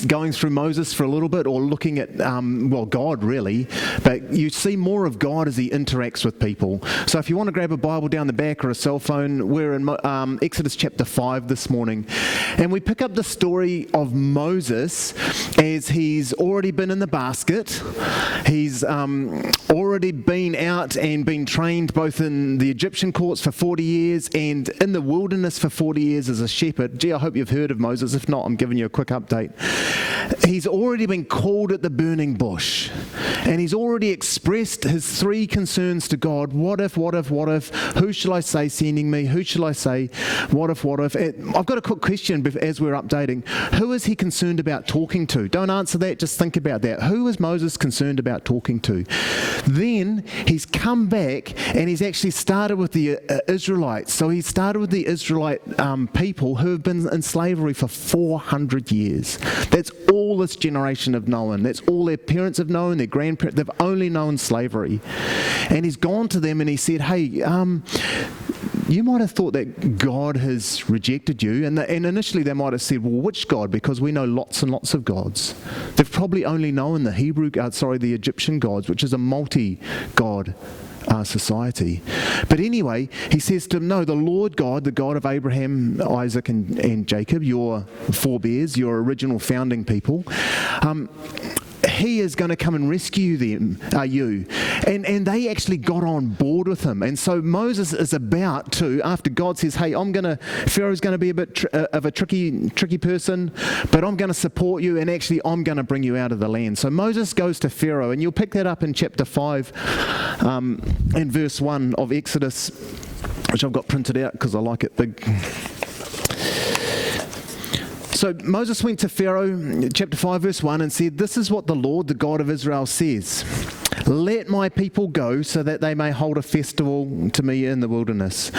going through Moses for a little bit, or looking at, God really, but you see more of God as he interacts with people. So if you want to grab a Bible down the back or a cell phone, we're in Exodus chapter 5 this morning. And we pick up the story of Moses as he's already been in the basket. He's already been out and been trained both in the Egyptian courts for 40 years and in the wilderness for 40 years as a shepherd. Gee, I hope you've heard of Moses. If not, I'm giving you a quick update. He's already been called at the burning bush, and he's already expressed his three concerns to God. What if? Who shall I say sending me? Who shall I say? What if? I've got a quick question as we're updating. Who is he concerned about talking to? Don't answer that, just think about that. Who is Moses concerned about talking to? Then he's come back and he's actually started with the Israelites. So he started with the Israelite people who have been in slavery for 400 years. That's all this generation have known. That's all their parents have known, their grandparents. They've only known slavery. And he's gone to them and he said, hey, you might have thought that God has rejected you. And initially they might have said, well, which God? Because we know lots and lots of gods. They've probably only known the Egyptian gods, which is a multi-god society. But anyway, he says to them, no, the Lord God, the God of Abraham, Isaac and Jacob, your forebears, your original founding people, he is going to come and rescue you. And they actually got on board with him. And so Moses is about to, after God says, hey, Pharaoh's going to be a bit of a tricky person, but I'm going to support you, and actually I'm going to bring you out of the land. So Moses goes to Pharaoh, and you'll pick that up in chapter 5 and verse 1 of Exodus, which I've got printed out because I like it big. So Moses went to Pharaoh, chapter 5, verse 1, and said, this is what the Lord, the God of Israel, says. Let my people go so that they may hold a festival to me in the wilderness.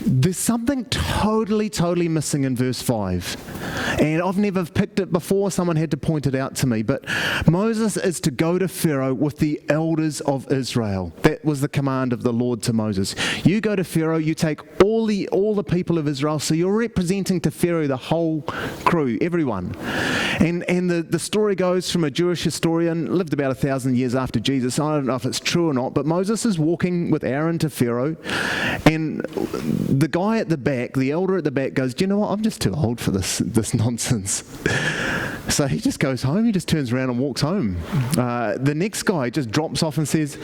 There's something totally missing in verse 5. And I've never picked it before. Someone had to point it out to me. But Moses is to go to Pharaoh with the elders of Israel. That was the command of the Lord to Moses. You go to Pharaoh, you take all the people of Israel. So you're representing to Pharaoh the whole crew, everyone. And the story goes from a Jewish historian, lived about 1,000 years after Jesus. I don't know if it's true or not, but Moses is walking with Aaron to Pharaoh, and the guy at the back, the elder at the back, goes, do you know what, I'm just too old for this nonsense. So he just goes home, he just turns around and walks home. The next guy just drops off and says,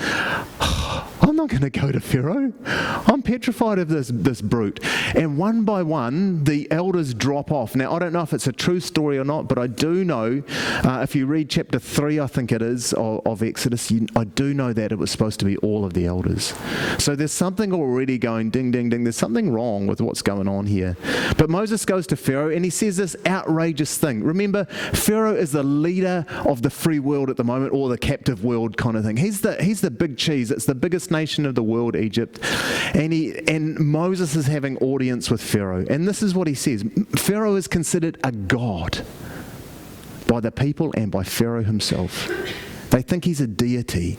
I'm not going to go to Pharaoh. I'm petrified of this brute. And one by one, the elders drop off. Now, I don't know if it's a true story or not, but I do know, if you read chapter 3, I think it is, of Exodus, I do know that it was supposed to be all of the elders. So there's something already going ding, ding, ding. There's something wrong with what's going on here. But Moses goes to Pharaoh and he says this outrageous thing. Remember, Pharaoh is the leader of the free world at the moment, or the captive world kind of thing. He's the big cheese. It's the biggest nation of the world, Egypt. And Moses is having audience with Pharaoh. And this is what he says. Pharaoh is considered a god by the people and by Pharaoh himself. They think he's a deity.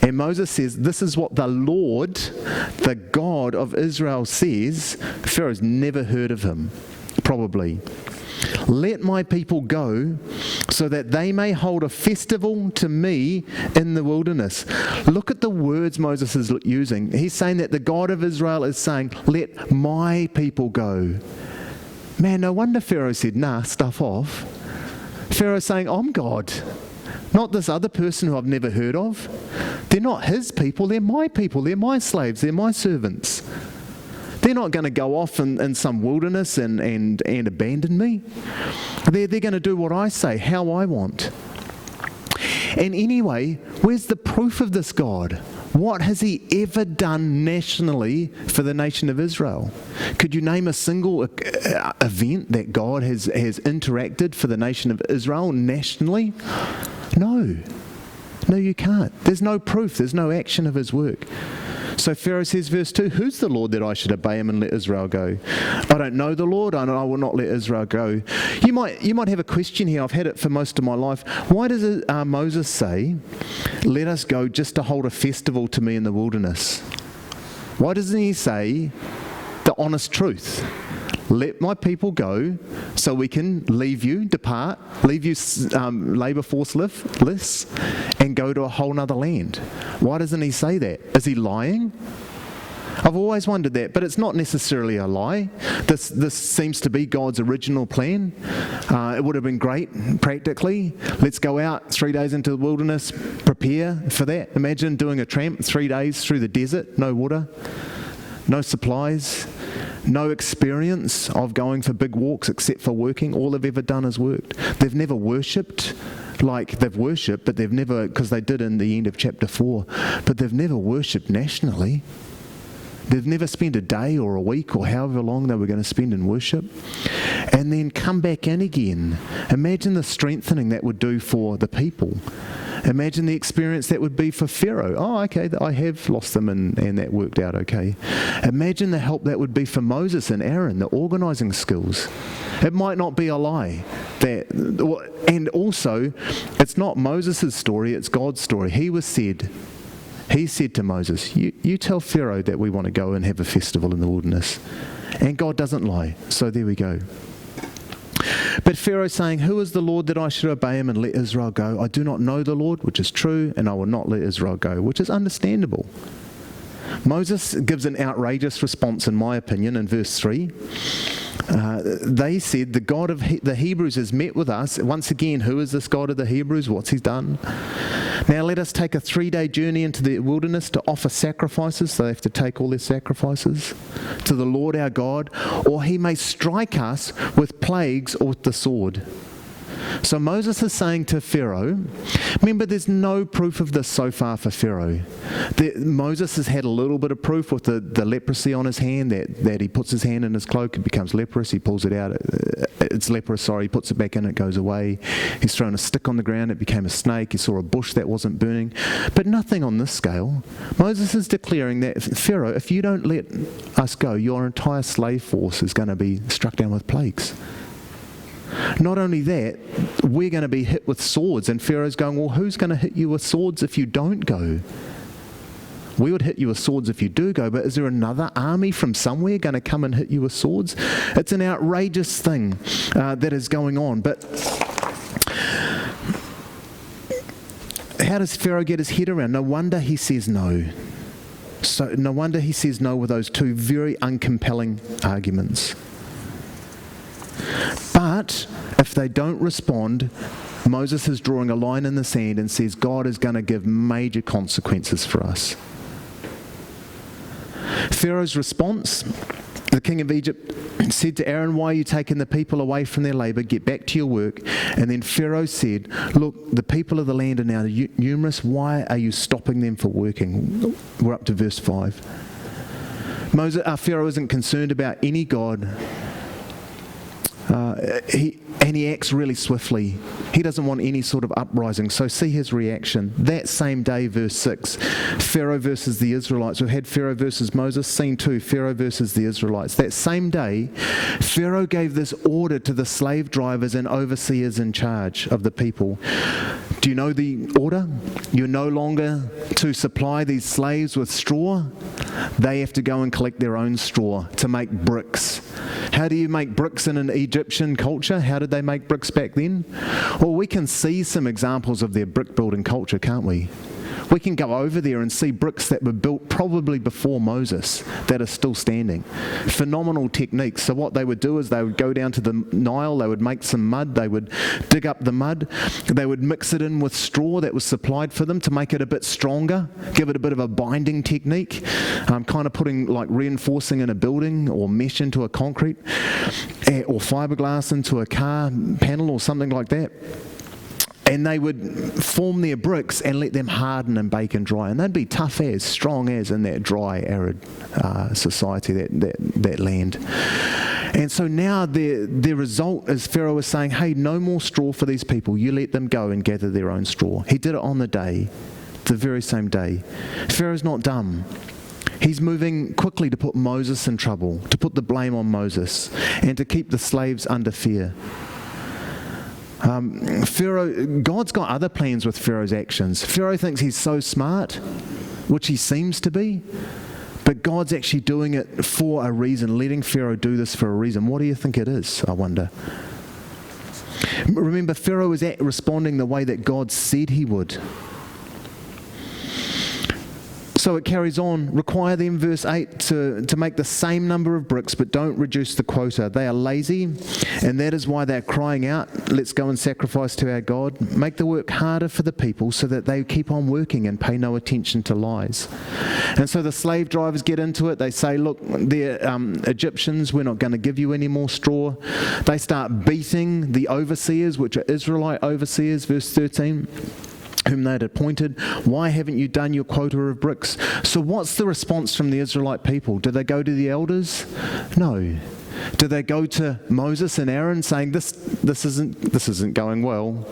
And Moses says, this is what the Lord, the God of Israel, says. Pharaoh's never heard of him, probably. Let my people go so that they may hold a festival to me in the wilderness. Look at the words Moses is using. He's saying that the God of Israel is saying, let my people go. Man, no wonder Pharaoh said, nah, stuff off. Pharaoh's saying, I'm God. Not this other person who I've never heard of. They're not his people, they're my people, they're my slaves, they're my servants. They're not going to go off in some wilderness and abandon me. They're going to do what I say, how I want. And anyway, where's the proof of this God? What has he ever done nationally for the nation of Israel? Could you name a single event that God has interacted for the nation of Israel nationally? No, you can't. There's no proof. There's no action of his work. So Pharaoh says, verse 2, who's the Lord that I should obey him and let Israel go? I don't know the Lord, and I will not let Israel go. You might have a question here. I've had it for most of my life. Why does Moses say, let us go just to hold a festival to me in the wilderness? Why doesn't he say the honest truth? let my people go so we can leave you, depart, leave you labour forceless, and go to a whole nother land. Why doesn't he say that? Is he lying? I've always wondered that, but it's not necessarily a lie. This seems to be God's original plan. It would have been great, practically. Let's go out 3 days into the wilderness, prepare for that. Imagine doing a tramp 3 days through the desert, no water, no supplies, no experience of going for big walks except for working. All they've ever done is worked. They've never worshipped. Like they've worshipped, but they've never, because they did in the end of chapter 4, but they've never worshipped nationally. They've never spent a day or a week or however long they were going to spend in worship, and then come back in again. Imagine the strengthening that would do for the people. Imagine the experience that would be for Pharaoh. Oh, okay, I have lost them and that worked out okay. Imagine the help that would be for Moses and Aaron, the organising skills. It might not be a lie. And also, it's not Moses' story, it's God's story. He said to Moses, you tell Pharaoh that we want to go and have a festival in the wilderness. And God doesn't lie. So there we go. But Pharaoh's saying, who is the Lord that I should obey him and let Israel go? I do not know the Lord, which is true, and I will not let Israel go, which is understandable. Moses gives an outrageous response, in my opinion, in verse 3. They said, the God of the Hebrews has met with us. Once again, who is this God of the Hebrews? What's he done? Now let us take a 3-day journey into the wilderness to offer sacrifices. So they have to take all their sacrifices to the Lord our God, or he may strike us with plagues or with the sword. So Moses is saying to Pharaoh, remember there's no proof of this so far for Pharaoh. Moses has had a little bit of proof with the leprosy on his hand, that he puts his hand in his cloak, it becomes leprous, he pulls it out, it's leprous, he puts it back in, it goes away. He's thrown a stick on the ground, it became a snake, he saw a bush that wasn't burning, but nothing on this scale. Moses is declaring that, Pharaoh, if you don't let us go, your entire slave force is going to be struck down with plagues. Not only that, we're going to be hit with swords. And Pharaoh's going, well, who's going to hit you with swords if you don't go? We would hit you with swords if you do go, but is there another army from somewhere going to come and hit you with swords? It's an outrageous thing that is going on. But how does Pharaoh get his head around? No wonder he says no. So no wonder he says no with those two very uncompelling arguments. But if they don't respond, Moses is drawing a line in the sand and says God is going to give major consequences for us. Pharaoh's response, the king of Egypt said to Aaron, why are you taking the people away from their labour? Get back to your work. And then Pharaoh said, look, the people of the land are now numerous. Why are you stopping them from working? We're up to verse 5. Pharaoh isn't concerned about any God. He acts really swiftly. He doesn't want any sort of uprising. So see his reaction. That same day, verse 6, Pharaoh versus the Israelites. We've had Pharaoh versus Moses. Scene 2, Pharaoh versus the Israelites. That same day, Pharaoh gave this order to the slave drivers and overseers in charge of the people. Do you know the order? You're no longer to supply these slaves with straw. They have to go and collect their own straw to make bricks. How do you make bricks in an Egyptian culture? How did they make bricks back then? Well, we can see some examples of their brick building culture, can't we? We can go over there and see bricks that were built probably before Moses that are still standing. Phenomenal techniques. So what they would do is they would go down to the Nile, they would make some mud, they would dig up the mud, they would mix it in with straw that was supplied for them to make it a bit stronger, give it a bit of a binding technique, kind of putting like reinforcing in a building or mesh into a concrete or fiberglass into a car panel or something like that. And they would form their bricks and let them harden and bake and dry. And they'd be tough as, strong as in that dry, arid society, that land. And so now the result is Pharaoh is saying, hey, no more straw for these people. You let them go and gather their own straw. He did it on the very same day. Pharaoh's not dumb. He's moving quickly to put Moses in trouble, to put the blame on Moses, and to keep the slaves under fear. God's got other plans with Pharaoh's actions. Pharaoh thinks he's so smart, which he seems to be, but But God's actually doing it for a reason, letting Pharaoh do this for a reason. What do you think it is, I wonder? Remember, Pharaoh is responding the way that God said he would. So it carries on. Require them, verse 8, to make the same number of bricks, but don't reduce the quota. They are lazy, and that is why they're crying out, let's go and sacrifice to our God. Make the work harder for the people so that they keep on working and pay no attention to lies. And so the slave drivers get into it. They say, look, they're Egyptians, we're not going to give you any more straw. They start beating the overseers, which are Israelite overseers, verse 13. Whom they had appointed. Why haven't you done your quota of bricks? So what's the response from the Israelite people? Do they go to the elders? No. Do they go to Moses and Aaron saying, this isn't going well?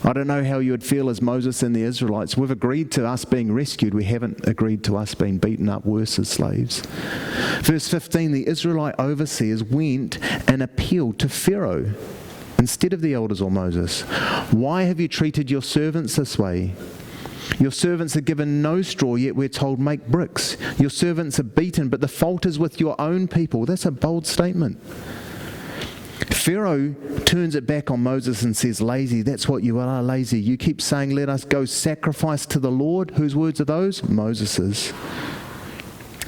I don't know how you would feel as Moses and the Israelites. We've agreed to us being rescued. We haven't agreed to us being beaten up worse as slaves. Verse 15, the Israelite overseers went and appealed to Pharaoh instead of the elders or Moses. Why have you treated your servants this way? Your servants are given no straw, yet we're told make bricks. Your servants are beaten, but the fault is with your own people. That's a bold statement. Pharaoh turns it back on Moses and says, lazy, that's what you are, lazy. You keep saying, let us go sacrifice to the Lord. Whose words are those? Moses's.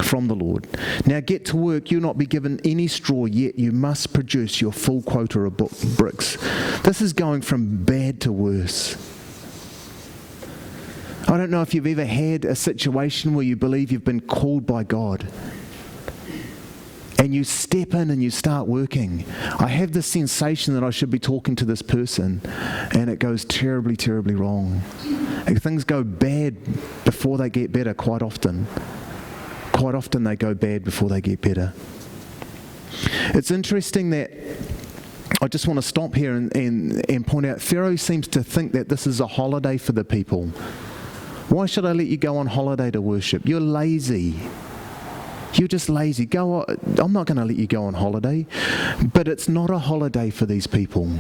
From the Lord. Now get to work. You'll not be given any straw, yet you must produce your full quota of bricks. This is going from bad to worse. I don't know if you've ever had a situation where you believe you've been called by God and you step in and you start working. I have this sensation that I should be talking to this person and it goes terribly, terribly wrong. And things go bad before they get better quite often. Quite often they go bad before they get better. It's interesting that I just want to stop here and point out Pharaoh seems to think that this is a holiday for the people. Why should I let you go on holiday to worship? You're lazy. You're just lazy. Go on. I'm not going to let you go on holiday. But it's not a holiday for these people.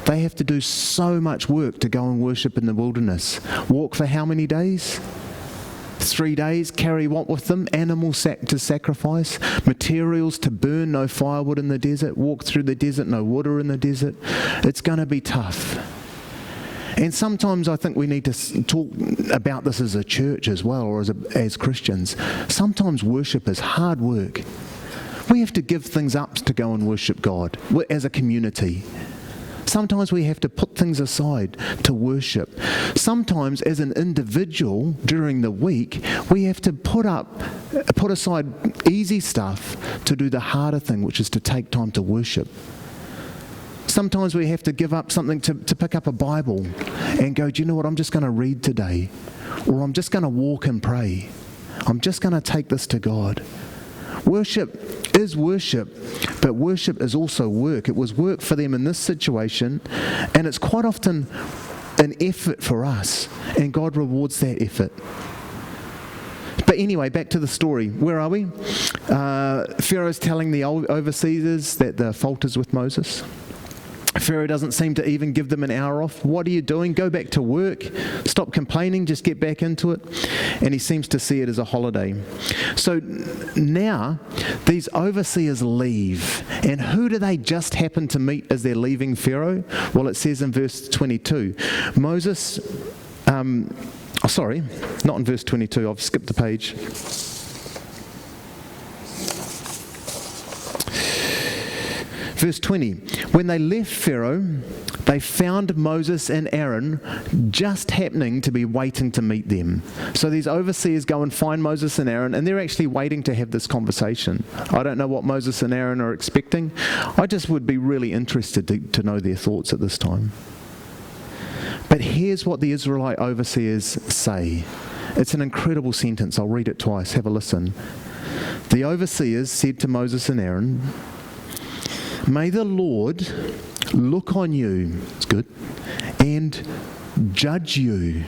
They have to do so much work to go and worship in the wilderness. Walk for how many days? 3 days, carry what with them? Animals to sacrifice, materials to burn, no firewood in the desert, walk through the desert, no water in the desert. It's going to be tough. And sometimes I think we need to talk about this as a church as well, or as Christians. Sometimes worship is hard work. We have to give things up to go and worship God as a community. Sometimes we have to put things aside to worship. Sometimes as an individual during the week, we have to put aside easy stuff to do the harder thing, which is to take time to worship. Sometimes we have to give up something to pick up a Bible and go, do you know what, I'm just going to read today. Or I'm just going to walk and pray. I'm just going to take this to God. Worship is worship, but worship is also work. It was work for them in this situation, and it's quite often an effort for us, and God rewards that effort. But anyway, back to the story. Where are we? Pharaoh's telling the overseers that the fault is with Moses. Pharaoh doesn't seem to even give them an hour off. What are you doing? Go back to work. Stop complaining. Just get back into it. And he seems to see it as a holiday. So now these overseers leave. And who do they just happen to meet as they're leaving Pharaoh? Well, it says in verse 22. Moses, sorry, not in verse 22. I've skipped a page. Verse 20, when they left Pharaoh, they found Moses and Aaron just happening to be waiting to meet them. So these overseers go and find Moses and Aaron, and they're actually waiting to have this conversation. I don't know what Moses and Aaron are expecting. I just would be really interested to know their thoughts at this time. But here's what the Israelite overseers say. It's an incredible sentence. I'll read it twice. Have a listen. The overseers said to Moses and Aaron, may the Lord look on you, it's good, and judge you.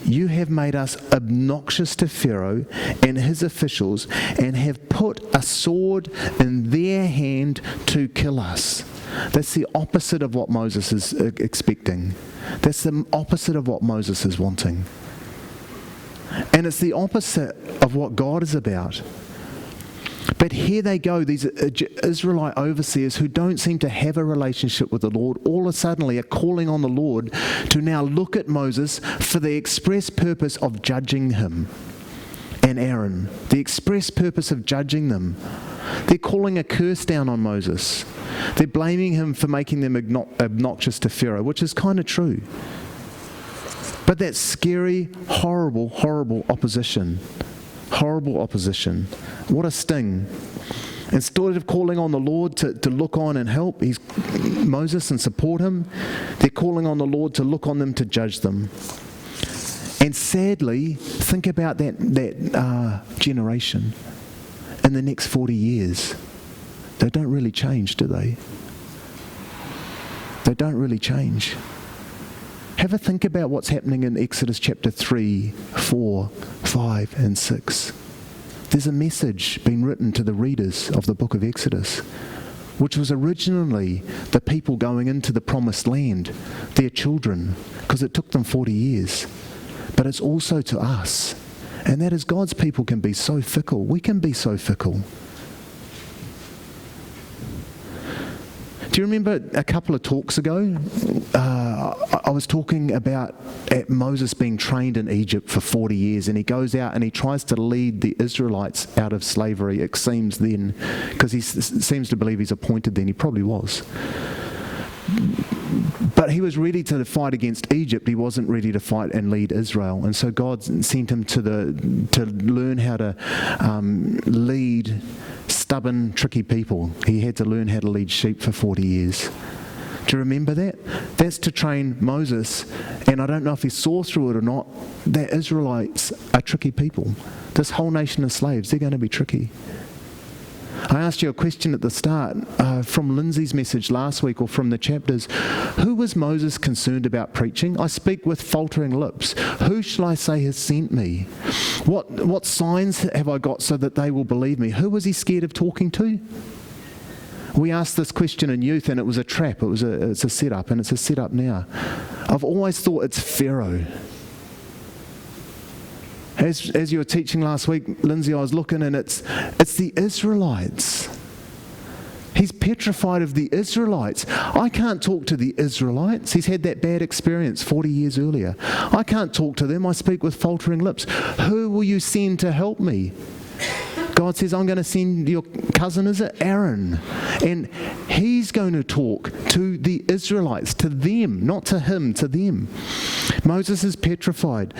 You have made us obnoxious to Pharaoh and his officials and have put a sword in their hand to kill us. That's the opposite of what Moses is expecting. That's the opposite of what Moses is wanting. And it's the opposite of what God is about. But here they go, these Israelite overseers who don't seem to have a relationship with the Lord, all of a sudden are calling on the Lord to now look at Moses for the express purpose of judging him and Aaron. The express purpose of judging them. They're calling a curse down on Moses. They're blaming him for making them obnoxious to Pharaoh, which is kind of true. But that's scary, horrible, horrible opposition. Horrible opposition. What a sting. Instead of calling on the Lord to look on and help Moses and support him, they're calling on the Lord to look on them to judge them. And sadly, think about that generation in the next 40 years. They don't really change, do they? They don't really change. Have a think about what's happening in Exodus chapter 3, 4, 5, and 6. There's a message being written to the readers of the book of Exodus, which was originally the people going into the promised land, their children, because it took them 40 years. But it's also to us, and that is God's people can be so fickle. We can be so fickle. Do you remember a couple of talks ago, I was talking about Moses being trained in Egypt for 40 years, and he goes out and he tries to lead the Israelites out of slavery, it seems then, because he seems to believe he's appointed then. He probably was. But he was ready to fight against Egypt. He wasn't ready to fight and lead Israel. And so God sent him to learn how to lead stubborn, tricky people. He had to learn how to lead sheep for 40 years. Do you remember that? That's to train Moses. And I don't know if he saw through it or not, that Israelites are tricky people. This whole nation of slaves, they're going to be tricky. I asked you a question at the start from Lindsay's message last week, or from the chapters. Who was Moses concerned about preaching? I speak with faltering lips. Who shall I say has sent me? What signs have I got so that they will believe me? Who was he scared of talking to? We asked this question in youth, and it was a trap. It's a setup, and it's a setup now. I've always thought it's Pharaoh. As you were teaching last week, Lindsay, I was looking, and it's the Israelites. He's petrified of the Israelites. I can't talk to the Israelites. He's had that bad experience 40 years earlier. I can't talk to them. I speak with faltering lips. Who will you send to help me? God says, I'm going to send your cousin, is it? Aaron. And he's going to talk to the Israelites, to them, not to him, to them. Moses is petrified.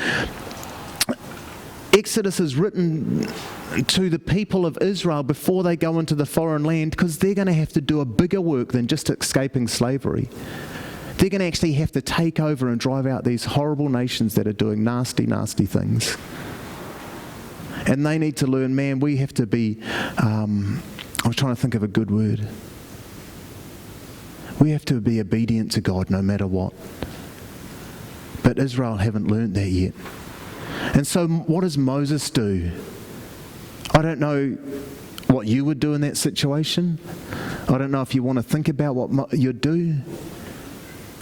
Exodus is written to the people of Israel before they go into the foreign land, because they're going to have to do a bigger work than just escaping slavery. They're going to actually have to take over and drive out these horrible nations that are doing nasty, nasty things. And they need to learn, man, we have to be, I was trying to think of a good word. We have to be obedient to God no matter what. But Israel haven't learned that yet. And so what does Moses do? I don't know what you would do in that situation. I don't know if you want to think about what you'd do.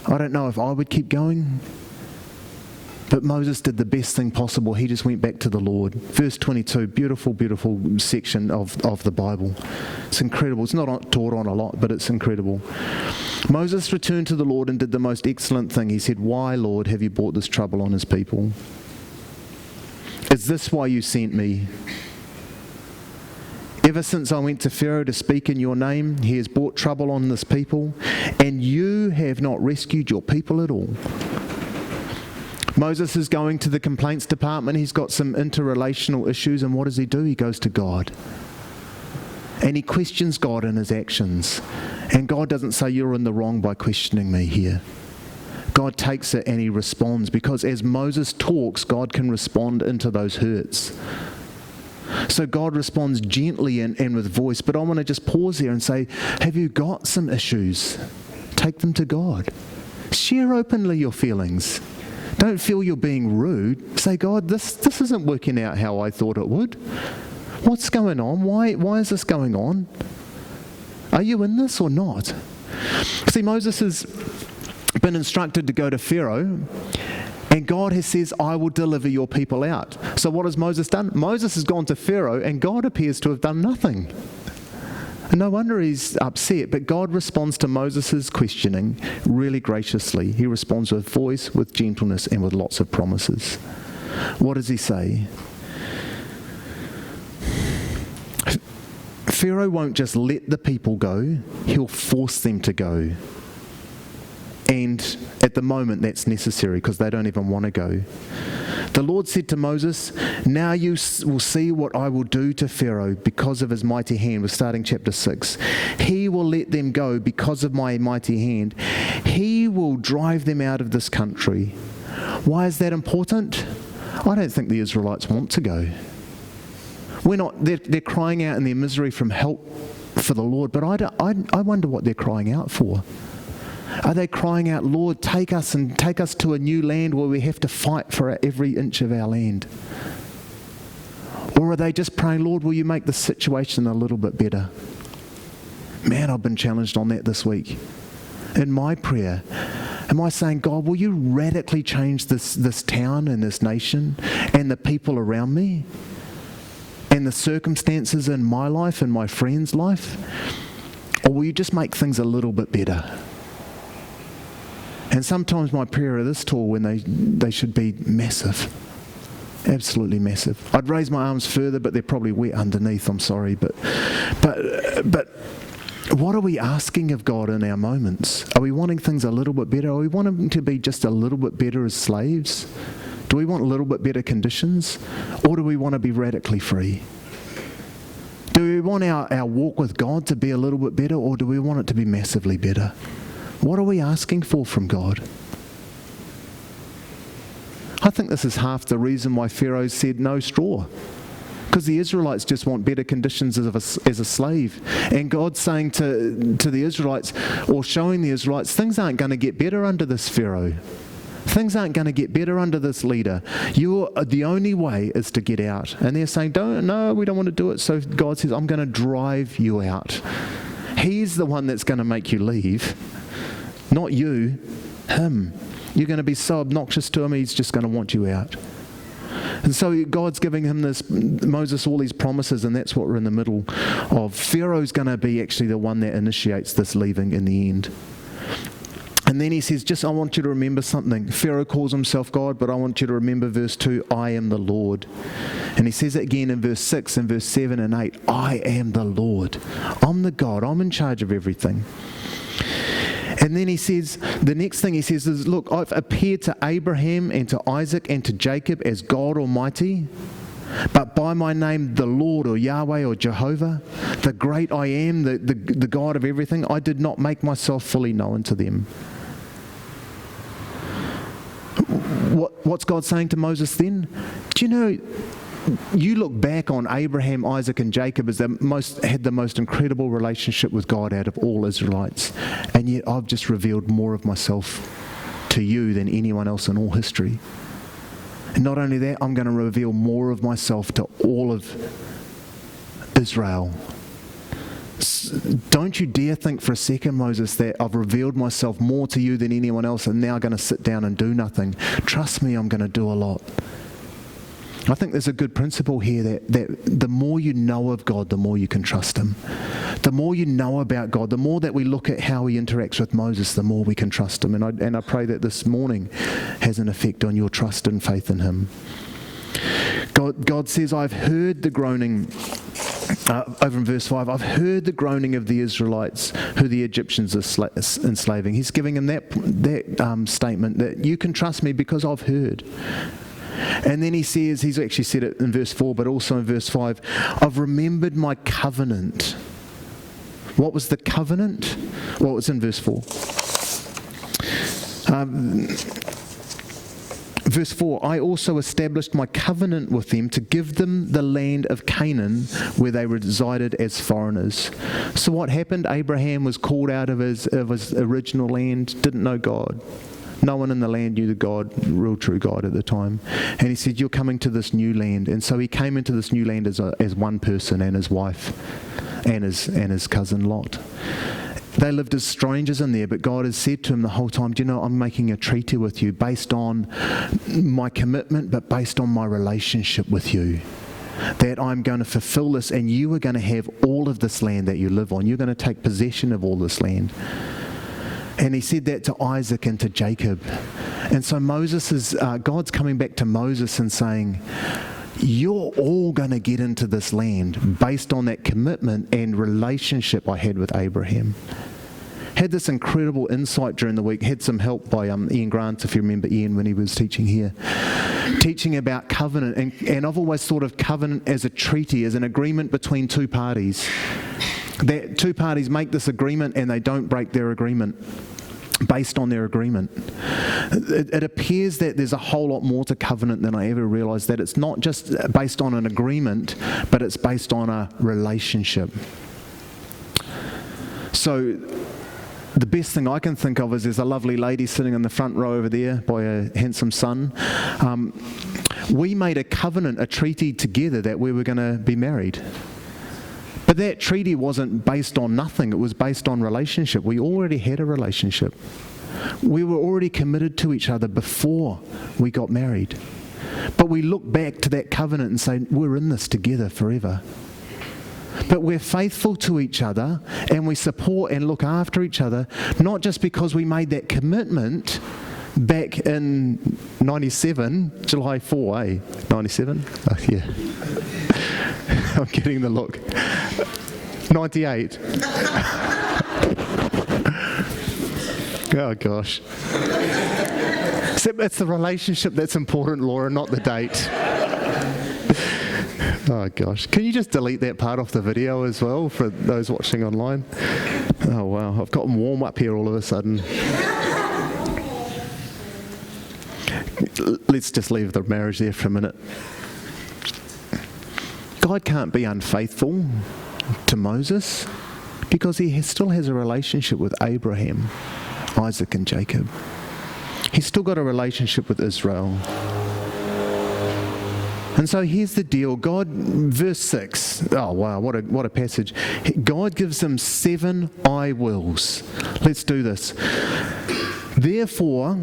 I don't know if I would keep going. But Moses did the best thing possible. He just went back to the Lord. Verse 22, beautiful, beautiful section of the Bible. It's incredible. It's not taught on a lot, but it's incredible. Moses returned to the Lord and did the most excellent thing. He said, "Why, Lord, have you brought this trouble on his people? Is this why you sent me? Ever since I went to Pharaoh to speak in your name, he has brought trouble on this people, and you have not rescued your people at all." Moses is going to the complaints department. He's got some interrelational issues, and what does he do? He goes to God. And he questions God in his actions. And God doesn't say, "You're in the wrong by questioning me here." God takes it and he responds, because as Moses talks, God can respond into those hurts. So God responds gently and with voice. But I want to just pause here and say, have you got some issues? Take them to God. Share openly your feelings. Don't feel you're being rude. Say, "God, this isn't working out how I thought it would. What's going on? Why is this going on? Are you in this or not?" See, Moses has been instructed to go to Pharaoh, And God says, I will deliver your people out. So what has Moses done? Moses has gone to Pharaoh, and God appears to have done nothing. And no wonder he's upset, but God responds to Moses' questioning really graciously. He responds with voice, with gentleness, and with lots of promises. What does he say? Pharaoh won't just let the people go, he'll force them to go. And at the moment that's necessary because they don't even want to go. The Lord said to Moses, now you will see what I will do to Pharaoh because of his mighty hand. We're starting chapter 6. He will let them go because of my mighty hand. He will drive them out of this country. Why is that important? I don't think the Israelites want to go. They're crying out in their misery for help for the Lord, but I wonder what they're crying out for. Are they crying out, Lord, take us to a new land where we have to fight for every inch of our land? Or are they just praying, Lord, will you make the situation a little bit better? Man, I've been challenged on that this week. In my prayer, am I saying, God, will you radically change this town and this nation and the people around me and the circumstances in my life and my friend's life? Or will you just make things a little bit better? And sometimes my prayer are this tall when they should be massive. Absolutely massive. I'd raise my arms further, but they're probably wet underneath, I'm sorry. But what are we asking of God in our moments? Are we wanting things a little bit better? Are we wanting to be just a little bit better as slaves? Do we want a little bit better conditions? Or do we want to be radically free? Do we want our walk with God to be a little bit better, or do we want it to be massively better? What are we asking for from God? I think this is half the reason why Pharaoh said no straw. Because the Israelites just want better conditions as a slave. And God's saying to the Israelites, or showing the Israelites, things aren't going to get better under this Pharaoh. Things aren't going to get better under this leader. The only way is to get out. And they're saying, no, we don't want to do it. So God says, I'm going to drive you out. He's the one that's going to make you leave. Not you, him. You're going to be so obnoxious to him, he's just going to want you out. And so God's giving Moses all these promises, and that's what we're in the middle of. Pharaoh's going to be actually the one that initiates this leaving in the end. And then he says, I want you to remember something. Pharaoh calls himself God, but I want you to remember verse 2, I am the Lord. And he says it again in verse 6 and verse 7 and 8, I am the Lord. I'm the God. I'm in charge of everything. And then he says, the next thing he says is, look, I've appeared to Abraham and to Isaac and to Jacob as God Almighty, but by my name, the Lord, or Yahweh, or Jehovah, the great I am, the God of everything, I did not make myself fully known to them. What's God saying to Moses then? Do you know, you look back on Abraham, Isaac, and Jacob as had the most incredible relationship with God out of all Israelites. And yet I've just revealed more of myself to you than anyone else in all history. And not only that, I'm going to reveal more of myself to all of Israel. Don't you dare think for a second, Moses, that I've revealed myself more to you than anyone else and now I'm going to sit down and do nothing. Trust me, I'm going to do a lot. I think there's a good principle here that the more you know of God, the more you can trust him. The more you know about God, the more that we look at how he interacts with Moses, the more we can trust him. And I pray that this morning has an effect on your trust and faith in him. God says, I've heard the groaning, over in verse 5, I've heard the groaning of the Israelites who the Egyptians are enslaving. He's giving him that statement that you can trust me because I've heard. And then he says, he's actually said it in verse 4, but also in verse 5, I've remembered my covenant. What was the covenant? Well, it's in verse 4. Verse 4, I also established my covenant with them to give them the land of Canaan where they resided as foreigners. So what happened? Abraham was called out of his original land, didn't know God. No one in the land knew the God, real true God at the time. And he said, you're coming to this new land. And so he came into this new land as one person and his wife and his cousin Lot. They lived as strangers in there, but God has said to him the whole time, do you know, I'm making a treaty with you based on my commitment, but based on my relationship with you. That I'm going to fulfill this, and you are going to have all of this land that you live on. You're going to take possession of all this land. And he said that to Isaac and to Jacob. And so God's coming back to Moses and saying, you're all going to get into this land based on that commitment and relationship I had with Abraham. Had this incredible insight during the week. Had some help by Ian Grant, if you remember Ian when he was teaching here. Teaching about covenant. And I've always thought of covenant as a treaty, as an agreement between two parties. That two parties make this agreement and they don't break their agreement based on their agreement. It appears that there's a whole lot more to covenant than I ever realised, that it's not just based on an agreement, but it's based on a relationship. So the best thing I can think of is there's a lovely lady sitting in the front row over there by a handsome son. We made a covenant, a treaty together that we were going to be married. But that treaty wasn't based on nothing. It was based on relationship. We already had a relationship. We were already committed to each other before we got married. But we look back to that covenant and say, we're in this together forever. But we're faithful to each other and we support and look after each other, not just because we made that commitment back in 97, July 4, 97? Oh, yeah. I'm getting the look. 98. Oh, gosh. It's the relationship that's important, Laura, not the date. Oh, gosh. Can you just delete that part off the video as well for those watching online? Oh, wow. I've gotten warm up here all of a sudden. Let's just leave the marriage there for a minute. God can't be unfaithful to Moses because he still has a relationship with Abraham, Isaac and Jacob. He's still got a relationship with Israel. And so here's the deal. God, verse 6. Oh, wow, what a passage. God gives them 7 I wills. Let's do this. Therefore,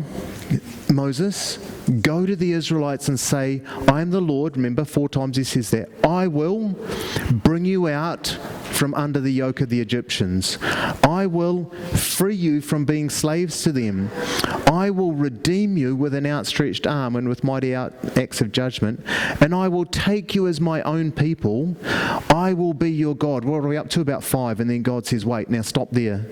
Moses, go to the Israelites and say, I am the Lord. Remember, 4 times he says that. I will bring you out from under the yoke of the Egyptians. I will free you from being slaves to them. I will redeem you with an outstretched arm and with mighty acts of judgment. And I will take you as my own people. I will be your God. What are we up to? About 5. And then God says, wait, now stop there.